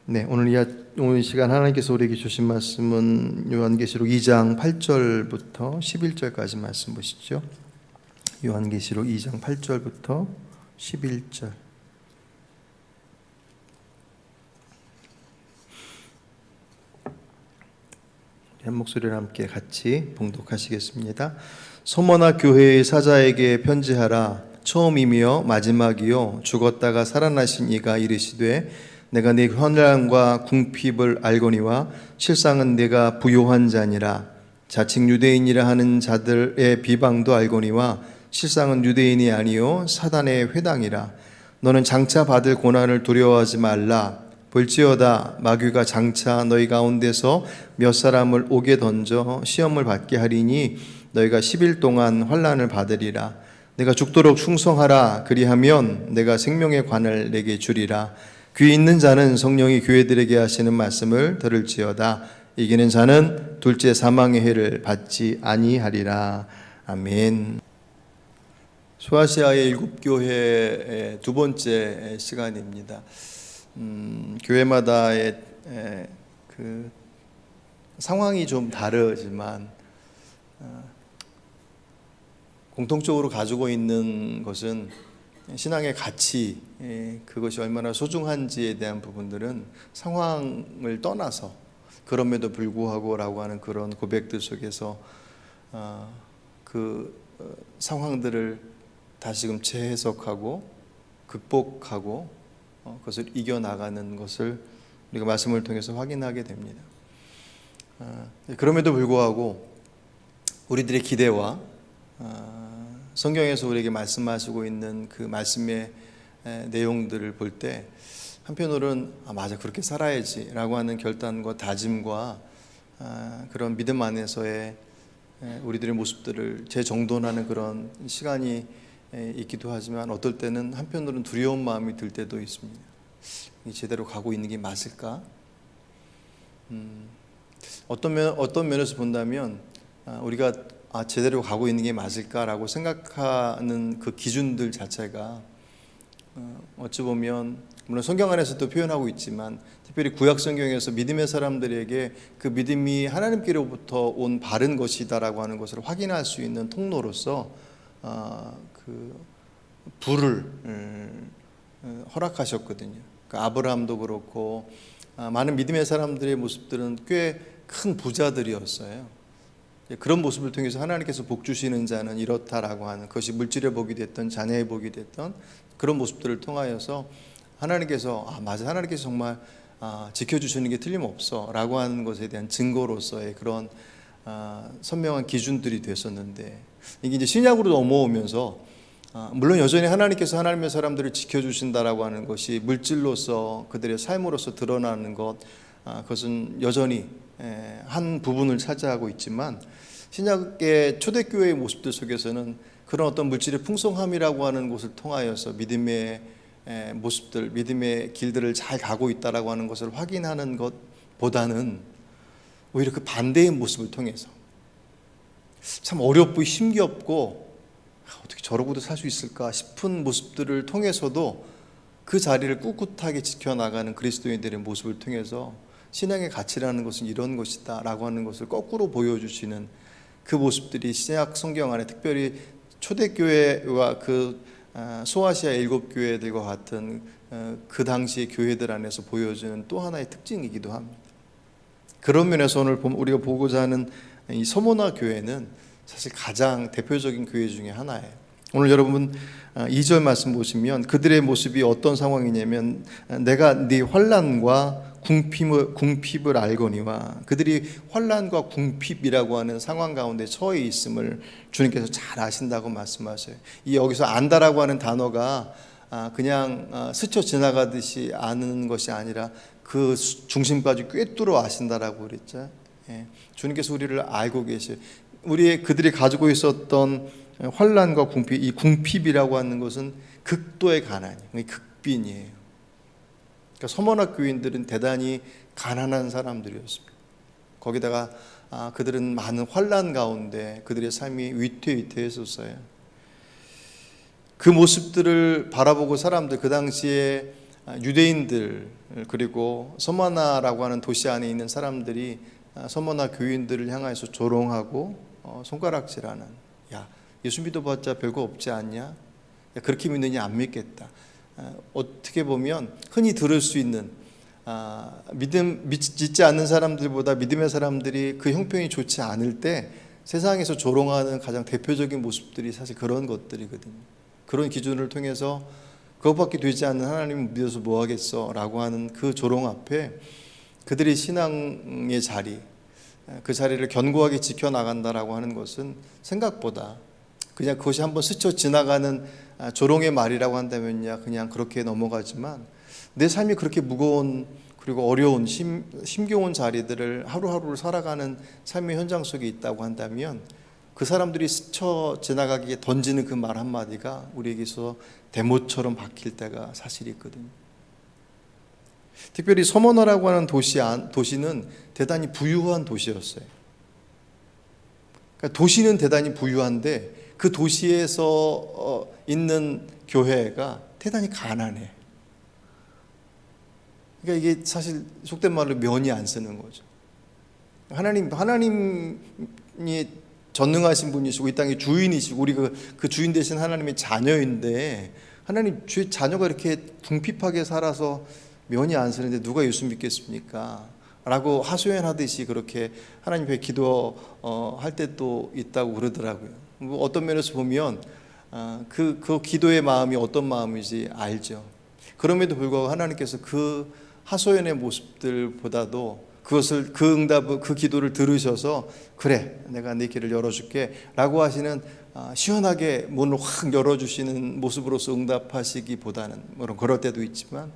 네, 오늘 시간 하나님께서 우리에게 주신 말씀은 요한계시록 2장 8절부터 11절까지 말씀 보시죠. 요한계시록 2장 8절부터 11절. 한 목소리로 함께 같이 봉독하시겠습니다. 소모나 교회의 사자에게 편지하라. 처음이며 마지막이요 죽었다가 살아나신 이가 이르시되 내가 네 환난과 궁핍을 알거니와 실상은 네가 부요한 자니라. 자칭 유대인이라 하는 자들의 비방도 알거니와 실상은 유대인이 아니요 사단의 회당이라. 너는 장차 받을 고난을 두려워하지 말라. 볼지어다 마귀가 장차 너희 가운데서 몇 사람을 옥에 던져 시험을 받게 하리니 너희가 10일 동안 환난을 받으리라. 내가 죽도록 충성하라. 그리하면 내가 생명의 관을 내게 주리라. 귀 있는 자는 성령이 교회들에게 하시는 말씀을 들을지어다. 이기는 자는 둘째 사망의 해를 받지 아니하리라. 아멘. 소아시아의 일곱 교회의 두 번째 시간입니다. 교회마다의 그 상황이 좀 다르지만 공통적으로 가지고 있는 것은 신앙의 가치, 그것이 얼마나 소중한지에 대한 부분들은 상황을 떠나서 그럼에도 불구하고라고 하는 그런 고백들 속에서 그 상황들을 다시금 재해석하고 극복하고 그것을 이겨나가는 것을 우리가 말씀을 통해서 확인하게 됩니다. 그럼에도 불구하고 우리들의 기대와 성경에서 우리에게 말씀하시고 있는 그 말씀의 내용들을 볼 때 한편으로는 맞아 그렇게 살아야지 라고 하는 결단과 다짐과 그런 믿음 안에서의 우리들의 모습들을 재정돈하는 그런 시간이 있기도 하지만 어떨 때는 한편으로는 두려운 마음이 들 때도 있습니다. 제대로 가고 있는 게 맞을까? 어떤 면에서 본다면 우리가 제대로 가고 있는 게 맞을까라고 생각하는 그 기준들 자체가 어찌 보면 물론 성경 안에서도 표현하고 있지만 특별히 구약 성경에서 믿음의 사람들에게 그 믿음이 하나님께로부터 온 바른 것이다라고 하는 것을 확인할 수 있는 통로로서 그 불을 허락하셨거든요. 그러니까 아브라함도 그렇고 많은 믿음의 사람들의 모습들은 꽤 큰 부자들이었어요. 그런 모습을 통해서 하나님께서 복 주시는 자는 이렇다라고 하는 것이 물질의 복이 됐던 자녀의 복이 됐던 그런 모습들을 통하여서 하나님께서 맞아 하나님께서 정말 지켜주시는 게 틀림없어 라고 하는 것에 대한 증거로서의 그런 선명한 기준들이 됐었는데 이게 이제 신약으로 넘어오면서 물론 여전히 하나님께서 하나님의 사람들을 지켜주신다라고 하는 것이 물질로서 그들의 삶으로서 드러나는 것 그것은 여전히 한 부분을 차지하고 있지만 신약의 초대교회의 모습들 속에서는 그런 어떤 물질의 풍성함이라고 하는 것을 통하여서 믿음의 모습들, 믿음의 길들을 잘 가고 있다라고 하는 것을 확인하는 것보다는 오히려 그 반대의 모습을 통해서 참 어렵고 힘겹고 어떻게 저러고도 살 수 있을까 싶은 모습들을 통해서도 그 자리를 꿋꿋하게 지켜나가는 그리스도인들의 모습을 통해서 신앙의 가치라는 것은 이런 것이다 라고 하는 것을 거꾸로 보여주시는 그 모습들이 신약 성경 안에 특별히 초대교회와 그 소아시아 일곱 교회들과 같은 그 당시의 교회들 안에서 보여주는 또 하나의 특징이기도 합니다. 그런 면에서 오늘 우리가 보고자 하는 이 서모나 교회는 사실 가장 대표적인 교회 중에 하나예요. 오늘 여러분 2절 말씀 보시면 그들의 모습이 어떤 상황이냐면 내가 네 환난과 궁핍을 알거니와 그들이 환난과 궁핍이라고 하는 상황 가운데 처해 있음을 주님께서 잘 아신다고 말씀하셔요. 이 여기서 안다라고 하는 단어가 그냥 스쳐 지나가듯이 아는 것이 아니라 그 중심까지 꿰뚫어 아신다라고 그랬죠. 주님께서 우리를 알고 계셔요. 그들이 가지고 있었던 환난과 궁핍, 이 궁핍이라고 하는 것은 극도의 가난이에요. 극빈이에요. 그러니까 서머나 교인들은 대단히 가난한 사람들이었습니다. 거기다가 그들은 많은 환난 가운데 그들의 삶이 위태위태했었어요. 그 모습들을 바라보고 사람들 그 당시에 유대인들 그리고 서머나라고 하는 도시 안에 있는 사람들이 서머나 교인들을 향해서 조롱하고 손가락질하는, 야 예수 믿어봤자 별거 없지 않냐, 야, 그렇게 믿느냐, 안 믿겠다. 어떻게 보면 흔히 들을 수 있는 믿지 않는 사람들보다 믿음의 사람들이 그 형편이 좋지 않을 때 세상에서 조롱하는 가장 대표적인 모습들이 사실 그런 것들이거든요. 그런 기준을 통해서 그것밖에 되지 않는 하나님을 믿어서 뭐 하겠어 라고 하는 그 조롱 앞에 그들의 신앙의 자리, 그 자리를 견고하게 지켜나간다라고 하는 것은 생각보다 그냥 그것이 한번 스쳐 지나가는 조롱의 말이라고 한다면야 그냥 그렇게 넘어가지만, 내 삶이 그렇게 무거운 그리고 어려운 힘겨운 자리들을 하루하루를 살아가는 삶의 현장 속에 있다고 한다면 그 사람들이 스쳐 지나가기에 던지는 그 말 한마디가 우리에게서 대못처럼 박힐 때가 사실이 있거든요. 특별히 서머나라고 하는 도시는 대단히 부유한 도시였어요. 그러니까 도시는 대단히 부유한데 그 도시에서 있는 교회가 대단히 가난해. 그러니까 이게 사실 속된 말로 면이 안 쓰는 거죠. 하나님이 전능하신 분이시고 이 땅의 주인이시고 우리 그 주인 되신 하나님의 자녀인데, 하나님 주의 자녀가 이렇게 궁핍하게 살아서 면이 안 쓰는데 누가 예수 믿겠습니까? 라고 하소연하듯이 그렇게 하나님 앞에 기도할 때도 있다고 그러더라고요. 어떤 면에서 보면 그 기도의 마음이 어떤 마음인지 알죠. 그럼에도 불구하고 하나님께서 그 하소연의 모습들보다도 그 응답을, 그 기도를 들으셔서 그래 내가 네 길을 열어줄게 라고 하시는, 시원하게 문을 확 열어주시는 모습으로서 응답하시기보다는, 물론 그럴 때도 있지만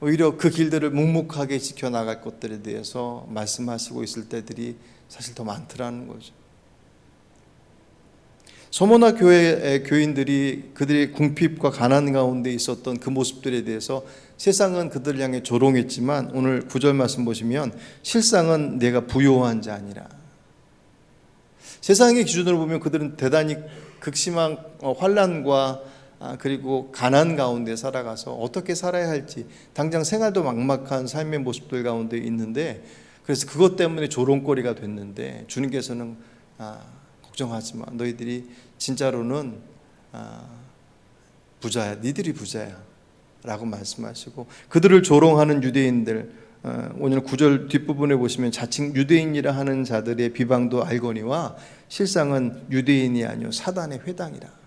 오히려 그 길들을 묵묵하게 지켜나갈 것들에 대해서 말씀하시고 있을 때들이 사실 더 많더라는 거죠. 서머나 교회의 교인들이 그들의 궁핍과 가난 가운데 있었던 그 모습들에 대해서 세상은 그들을 향해 조롱했지만, 오늘 9절 말씀 보시면 실상은 내가 부요한 자 아니라, 세상의 기준으로 보면 그들은 대단히 극심한 환난과 그리고 가난 가운데 살아가서 어떻게 살아야 할지 당장 생활도 막막한 삶의 모습들 가운데 있는데, 그래서 그것 때문에 조롱거리가 됐는데 주님께서는 걱정하지 마, 너희들이 진짜로는 부자야, 니들이 부자야 라고 말씀하시고, 그들을 조롱하는 유대인들, 오늘 9절 뒷부분에 보시면 자칭 유대인이라 하는 자들의 비방도 알거니와 실상은 유대인이 아니요 사단의 회당이라.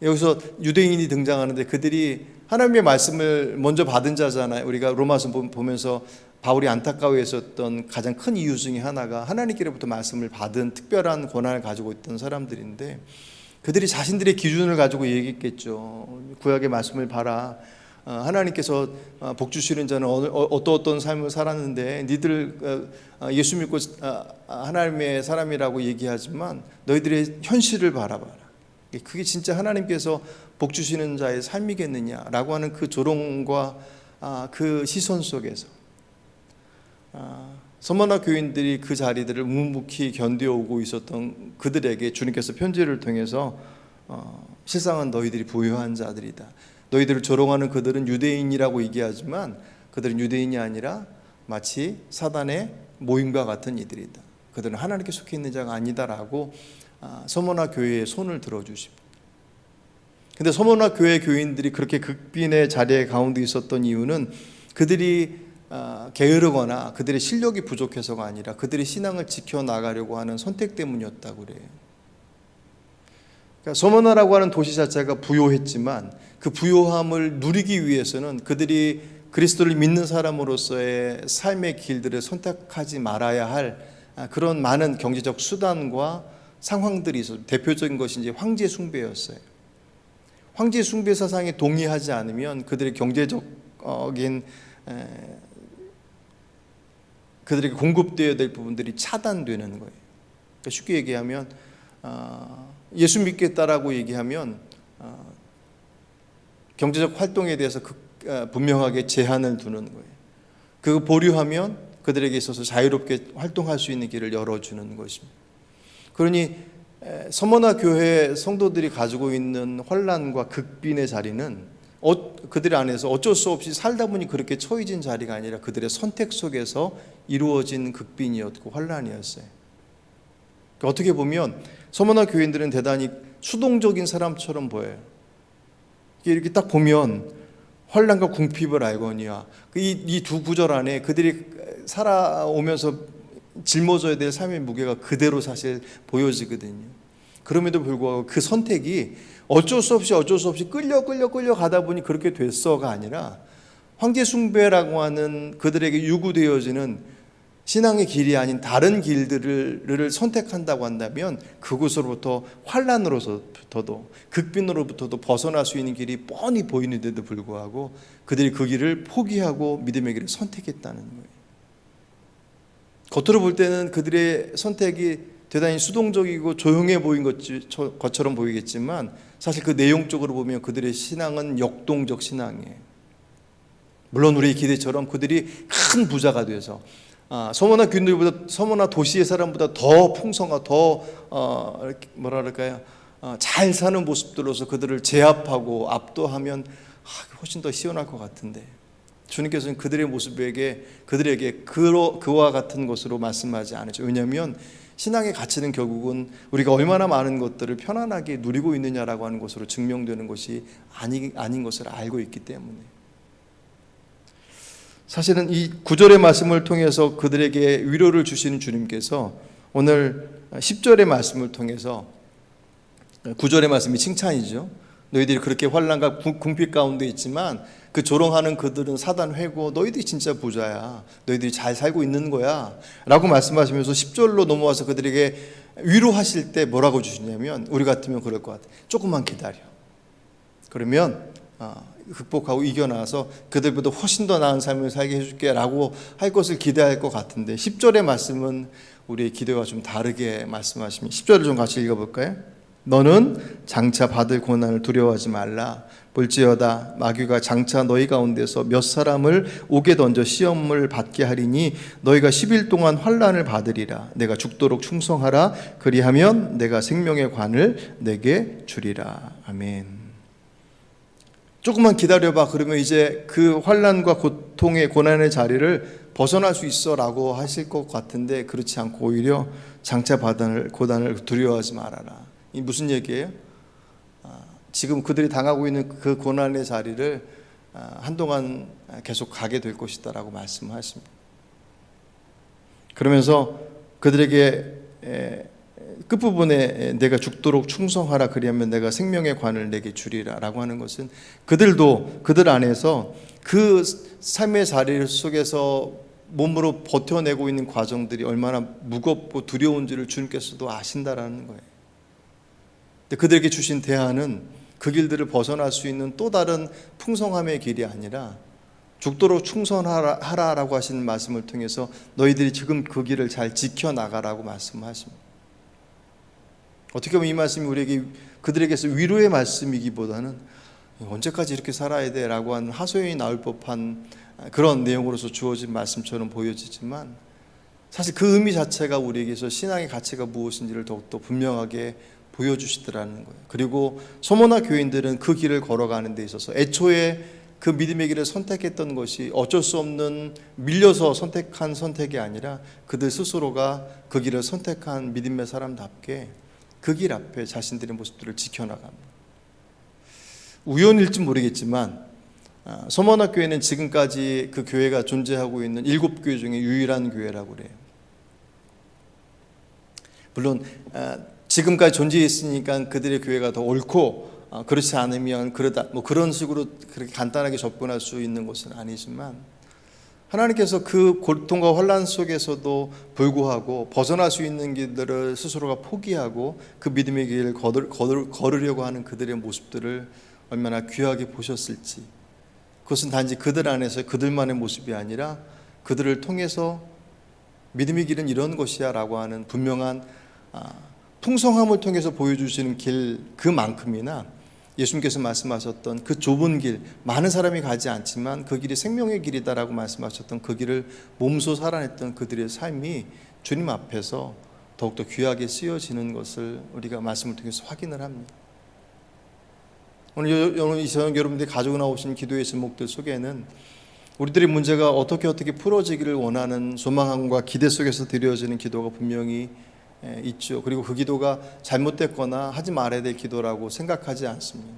여기서 유대인이 등장하는데 그들이 하나님의 말씀을 먼저 받은 자잖아요. 우리가 로마서 보면서 바울이 안타까워했었던 가장 큰 이유 중에 하나가 하나님께로부터 말씀을 받은 특별한 권한을 가지고 있던 사람들인데, 그들이 자신들의 기준을 가지고 얘기했겠죠. 구약의 말씀을 봐라, 하나님께서 복 주시는 자는 어떤 삶을 살았는데 니들 예수 믿고 하나님의 사람이라고 얘기하지만 너희들의 현실을 바라봐라, 그게 진짜 하나님께서 복 주시는 자의 삶이겠느냐라고 하는 그 조롱과 그 시선 속에서 서머나 교인들이 그 자리들을 묵묵히 견뎌오고 있었던 그들에게 주님께서 편지를 통해서 실상은 너희들이 부유한 자들이다, 너희들을 조롱하는 그들은 유대인이라고 얘기하지만 그들은 유대인이 아니라 마치 사단의 모임과 같은 이들이다, 그들은 하나님께 속해 있는 자가 아니다라고 서머나 교회의 손을 들어주십니다. 근데 서머나 교회 교인들이 그렇게 극빈의 자리에 가운데 있었던 이유는 그들이 게으르거나 그들의 실력이 부족해서가 아니라 그들의 신앙을 지켜나가려고 하는 선택 때문이었다고 그래요. 그러니까 서머나라고 하는 도시 자체가 부요했지만 그 부요함을 누리기 위해서는 그들이 그리스도를 믿는 사람으로서의 삶의 길들을 선택하지 말아야 할 그런 많은 경제적 수단과 상황들이 있어요. 대표적인 것이 이제 황제 숭배였어요. 황제 숭배 사상에 동의하지 않으면 그들의 경제적인 그들에게 공급되어야 될 부분들이 차단되는 거예요. 그러니까 쉽게 얘기하면 예수 믿겠다라고 얘기하면 경제적 활동에 대해서 분명하게 제한을 두는 거예요. 그거 보류하면 그들에게 있어서 자유롭게 활동할 수 있는 길을 열어주는 것입니다. 그러니 서머나 교회 성도들이 가지고 있는 환난과 극빈의 자리는 그들 안에서 어쩔 수 없이 살다 보니 그렇게 처해진 자리가 아니라 그들의 선택 속에서 이루어진 극빈이었고 환란이었어요. 그러니까 어떻게 보면 서머나 교인들은 대단히 수동적인 사람처럼 보여요. 이렇게 딱 보면 환란과 궁핍을 알거니와 이 두 구절 안에 그들이 살아오면서 짊어져야 될 삶의 무게가 그대로 사실 보여지거든요. 그럼에도 불구하고 그 선택이 어쩔 수 없이 끌려 가다 보니 그렇게 됐어가 아니라 황제 숭배라고 하는 그들에게 요구되어지는 신앙의 길이 아닌 다른 길들을 선택한다고 한다면 그곳으로부터 환란으로부터도 극빈으로부터도 벗어날 수 있는 길이 뻔히 보이는데도 불구하고 그들이 그 길을 포기하고 믿음의 길을 선택했다는 거예요. 겉으로 볼 때는 그들의 선택이 대단히 수동적이고 조용해 보인 것처럼 보이겠지만 사실 그 내용적으로 보면 그들의 신앙은 역동적 신앙이에요. 물론 우리의 기대처럼 그들이 큰 부자가 돼서 서머나 교인들보다 서머나 도시의 사람보다 더 풍성하고 더 잘 사는 모습들로서 그들을 제압하고 압도하면 훨씬 더 시원할 것 같은데 주님께서는 그들의 모습에게 그들에게 그와 같은 것으로 말씀하지 않으죠. 왜냐하면 신앙의 가치는 결국은 우리가 얼마나 많은 것들을 편안하게 누리고 있느냐라고 하는 것으로 증명되는 것이 아닌 것을 알고 있기 때문에 사실은 이 9절의 말씀을 통해서 그들에게 위로를 주시는 주님께서 오늘 10절의 말씀을 통해서 9절의 말씀이 칭찬이죠. 너희들이 그렇게 환난과 궁핍 가운데 있지만 그 조롱하는 그들은 사단 회고 너희들이 진짜 부자야. 너희들이 잘 살고 있는 거야 라고 말씀하시면서 10절로 넘어와서 그들에게 위로하실 때 뭐라고 주시냐면 우리 같으면 그럴 것 같아. 조금만 기다려. 그러면 극복하고 이겨나서 그들보다 훨씬 더 나은 삶을 살게 해줄게 라고 할 것을 기대할 것 같은데 10절의 말씀은 우리의 기대와 좀 다르게 말씀하십니다. 10절을 좀 같이 읽어볼까요? 너는 장차 받을 고난을 두려워하지 말라. 볼지어다 마귀가 장차 너희 가운데서 몇 사람을 옥에 던져 시험을 받게 하리니 너희가 10일 동안 환난을 받으리라. 내가 죽도록 충성하라. 그리하면 내가 생명의 관을 내게 주리라. 아멘. 조금만 기다려봐. 그러면 이제 그 환난과 고통의 고난의 자리를 벗어날 수 있어 라고 하실 것 같은데 그렇지 않고 오히려 장차 받을 고난을 두려워하지 말아라. 이 무슨 얘기예요? 지금 그들이 당하고 있는 그 고난의 자리를 한동안 계속 가게 될 것이다 라고 말씀하십니다. 그러면서 그들에게 끝부분에 내가 죽도록 충성하라. 그리하면 내가 생명의 관을 내게 주리라 라고 하는 것은 그들도 그들 안에서 그 삶의 자리 속에서 몸으로 버텨내고 있는 과정들이 얼마나 무겁고 두려운지를 주님께서도 아신다라는 거예요. 그들에게 주신 대안은 그 길들을 벗어날 수 있는 또 다른 풍성함의 길이 아니라 죽도록 충성하라라고 하시는 말씀을 통해서 너희들이 지금 그 길을 잘 지켜나가라고 말씀하십니다. 어떻게 보면 이 말씀이 우리에게 그들에게서 위로의 말씀이기보다는 언제까지 이렇게 살아야 돼 라고 하는 하소연이 나올 법한 그런 내용으로서 주어진 말씀처럼 보여지지만 사실 그 의미 자체가 우리에게서 신앙의 가치가 무엇인지를 더욱더 분명하게 보여주시더라는 거예요. 그리고 소모나 교인들은 그 길을 걸어가는 데 있어서 애초에 그 믿음의 길을 선택했던 것이 어쩔 수 없는 밀려서 선택한 선택이 아니라 그들 스스로가 그 길을 선택한 믿음의 사람답게 그 길 앞에 자신들의 모습들을 지켜나갑니다. 우연일지 모르겠지만 소모나 교회는 지금까지 그 교회가 존재하고 있는 7교회 중에 유일한 교회라고 그래요. 물론 지금까지 존재했으니까 그들의 교회가 더 옳고 그렇지 않으면 그러다 그런 식으로 그렇게 간단하게 접근할 수 있는 것은 아니지만 하나님께서 그 고통과 환난 속에서도 불구하고 벗어날 수 있는 길들을 스스로가 포기하고 그 믿음의 길을 걸으려고 하는 그들의 모습들을 얼마나 귀하게 보셨을지, 그것은 단지 그들 안에서 그들만의 모습이 아니라 그들을 통해서 믿음의 길은 이런 것이야 라고 하는 분명한 풍성함을 통해서 보여주시는 길 그만큼이나 예수님께서 말씀하셨던 그 좁은 길, 많은 사람이 가지 않지만 그 길이 생명의 길이다라고 말씀하셨던 그 길을 몸소 살아냈던 그들의 삶이 주님 앞에서 더욱더 귀하게 쓰여지는 것을 우리가 말씀을 통해서 확인을 합니다. 오늘 여러분들이 가지고 나오신 기도의 제목들 속에는 우리들의 문제가 어떻게 풀어지기를 원하는 소망과 기대 속에서 드려지는 기도가 분명히 있죠. 그리고 그 기도가 잘못됐거나 하지 말아야 될 기도라고 생각하지 않습니다.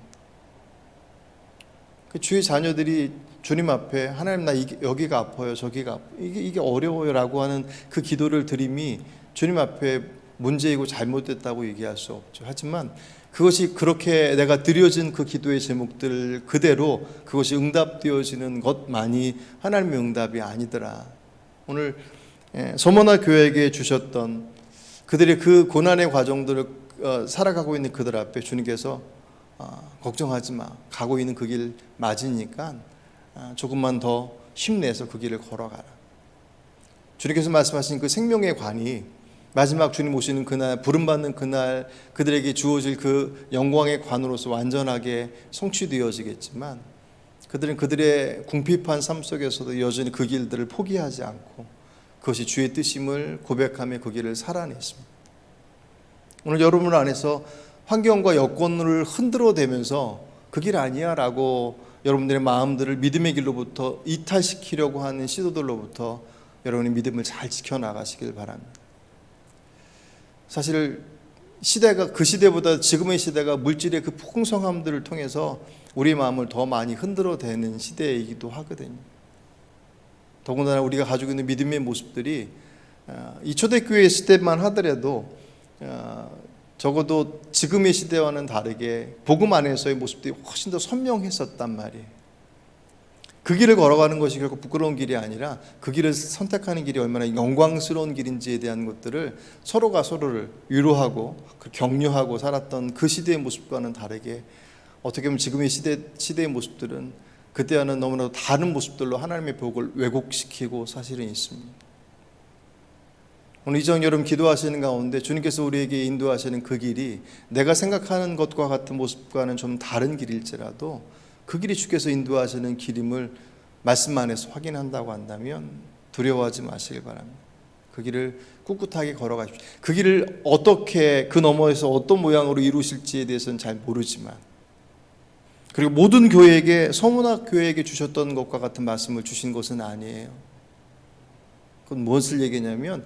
주의 자녀들이 주님 앞에 하나님 나 여기가 아파요, 저기가 아파요, 이게 어려워요라고 하는 그 기도를 드림이 주님 앞에 문제이고 잘못됐다고 얘기할 수 없죠. 하지만 그것이 그렇게 내가 드려진 그 기도의 제목들 그대로 그것이 응답되어지는 것만이 하나님의 응답이 아니더라. 오늘 서머나 교회에게 주셨던 그들의 그 고난의 과정들을 살아가고 있는 그들 앞에 주님께서 걱정하지 마, 가고 있는 그 길 맞으니까 조금만 더 힘내서 그 길을 걸어가라. 주님께서 말씀하신 그 생명의 관이 마지막 주님 오시는 그날, 부름받는 그날 그들에게 주어질 그 영광의 관으로서 완전하게 성취되어지겠지만 그들은 그들의 궁핍한 삶 속에서도 여전히 그 길들을 포기하지 않고 그것이 주의 뜻임을 고백하며 그 길을 살아냈습니다. 오늘 여러분 안에서 환경과 여건을 흔들어대면서 그 길 아니야 라고 여러분들의 마음들을 믿음의 길로부터 이탈시키려고 하는 시도들로부터 여러분의 믿음을 잘 지켜나가시길 바랍니다. 사실 시대가 그 시대보다 지금의 시대가 물질의 그 풍성함들을 통해서 우리의 마음을 더 많이 흔들어대는 시대이기도 하거든요. 더군다나 우리가 가지고 있는 믿음의 모습들이 이 초대교회 시대만 하더라도 적어도 지금의 시대와는 다르게 복음 안에서의 모습들이 훨씬 더 선명했었단 말이에요. 그 길을 걸어가는 것이 결국 부끄러운 길이 아니라 그 길을 선택하는 길이 얼마나 영광스러운 길인지에 대한 것들을 서로가 서로를 위로하고 격려하고 살았던 그 시대의 모습과는 다르게 어떻게 보면 지금의 시대의 모습들은 그때와는 너무나도 다른 모습들로 하나님의 복을 왜곡시키고 사실은 있습니다. 오늘 이정 여러분 기도하시는 가운데 주님께서 우리에게 인도하시는 그 길이 내가 생각하는 것과 같은 모습과는 좀 다른 길일지라도 그 길이 주께서 인도하시는 길임을 말씀 안에서 확인한다고 한다면 두려워하지 마시길 바랍니다. 그 길을 꿋꿋하게 걸어가십시오. 그 길을 어떻게 그 너머에서 어떤 모양으로 이루실지에 대해서는 잘 모르지만 그리고 모든 교회에게 서문학 교회에게 주셨던 것과 같은 말씀을 주신 것은 아니에요. 그건 무엇을 얘기냐면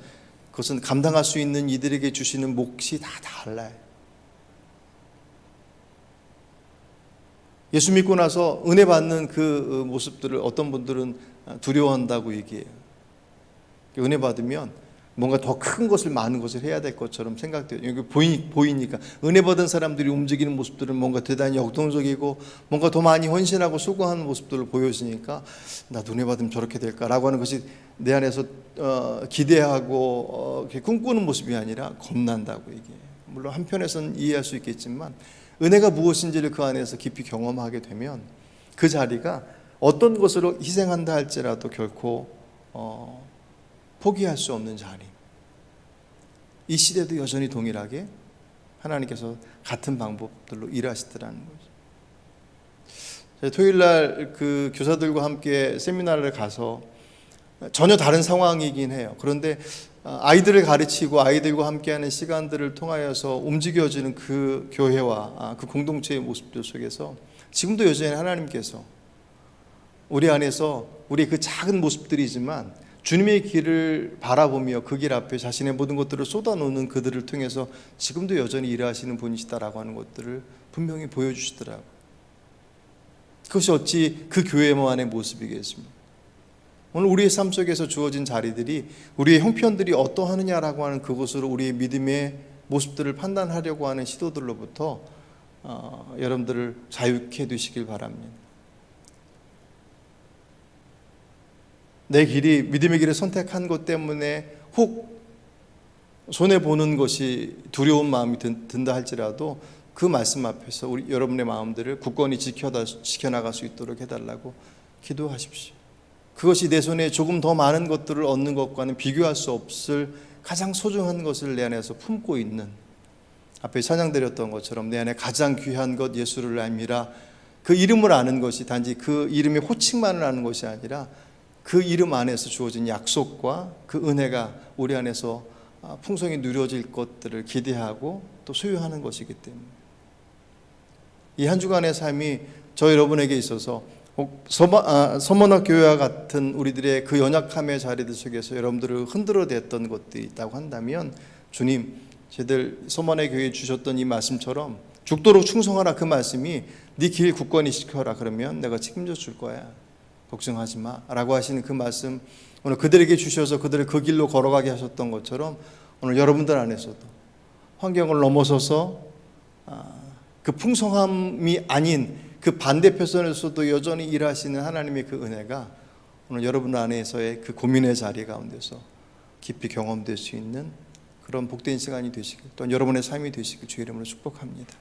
그것은 감당할 수 있는 이들에게 주시는 몫이 다 달라요. 예수 믿고 나서 은혜 받는 그 모습들을 어떤 분들은 두려워한다고 얘기해요. 은혜 받으면 뭔가 더 큰 것을 많은 것을 해야 될 것처럼 생각돼요. 여기 보이니까 은혜 받은 사람들이 움직이는 모습들은 뭔가 대단히 역동적이고 뭔가 더 많이 헌신하고 수고하는 모습들을 보여주니까 나도 은혜 받으면 저렇게 될까라고 하는 것이 내 안에서 기대하고 꿈꾸는 모습이 아니라 겁난다고 얘기해요. 물론 한편에서는 이해할 수 있겠지만 은혜가 무엇인지를 그 안에서 깊이 경험하게 되면 그 자리가 어떤 것으로 희생한다 할지라도 결코 포기할 수 없는 자리. 이 시대도 여전히 동일하게 하나님께서 같은 방법들로 일하시더라는 거죠. 토요일날 그 교사들과 함께 세미나를 가서 전혀 다른 상황이긴 해요. 그런데 아이들을 가르치고 아이들과 함께하는 시간들을 통하여서 움직여지는 그 교회와 그 공동체의 모습들 속에서 지금도 여전히 하나님께서 우리 안에서 우리 그 작은 모습들이지만 주님의 길을 바라보며 그 길 앞에 자신의 모든 것들을 쏟아놓는 그들을 통해서 지금도 여전히 일하시는 분이시다라고 하는 것들을 분명히 보여주시더라고요. 그것이 어찌 그 교회만의 모습이겠습니까? 오늘 우리의 삶 속에서 주어진 자리들이 우리의 형편들이 어떠하느냐라고 하는 그것으로 우리의 믿음의 모습들을 판단하려고 하는 시도들로부터 여러분들을 자유케 되시길 바랍니다. 내 길이 믿음의 길을 선택한 것 때문에 혹 손해보는 것이 두려운 마음이 든다 할지라도 그 말씀 앞에서 우리 여러분의 마음들을 굳건히 지켜나갈 수 있도록 해달라고 기도하십시오. 그것이 내 손에 조금 더 많은 것들을 얻는 것과는 비교할 수 없을 가장 소중한 것을 내 안에서 품고 있는, 앞에 찬양드렸던 것처럼 내 안에 가장 귀한 것 예수를 알미라, 그 이름을 아는 것이 단지 그 이름의 호칭만을 아는 것이 아니라 그 이름 안에서 주어진 약속과 그 은혜가 우리 안에서 풍성히 누려질 것들을 기대하고 또 소유하는 것이기 때문에 이 한 주간의 삶이 저 여러분에게 있어서 서머나 교회와 같은 우리들의 그 연약함의 자리들 속에서 여러분들을 흔들어댔던 것들이 있다고 한다면 주님, 저희들 서머나 교회에 주셨던 이 말씀처럼 죽도록 충성하라, 그 말씀이 네 길 굳건히 지켜라, 그러면 내가 책임져 줄 거야, 걱정하지 마 라고 하시는 그 말씀, 오늘 그들에게 주셔서 그들을 그 길로 걸어가게 하셨던 것처럼 오늘 여러분들 안에서도 환경을 넘어서서 그 풍성함이 아닌 그 반대편에서도 여전히 일하시는 하나님의 그 은혜가 오늘 여러분 안에서의 그 고민의 자리 가운데서 깊이 경험될 수 있는 그런 복된 시간이 되시길, 또한 여러분의 삶이 되시길 주의 이름으로 축복합니다.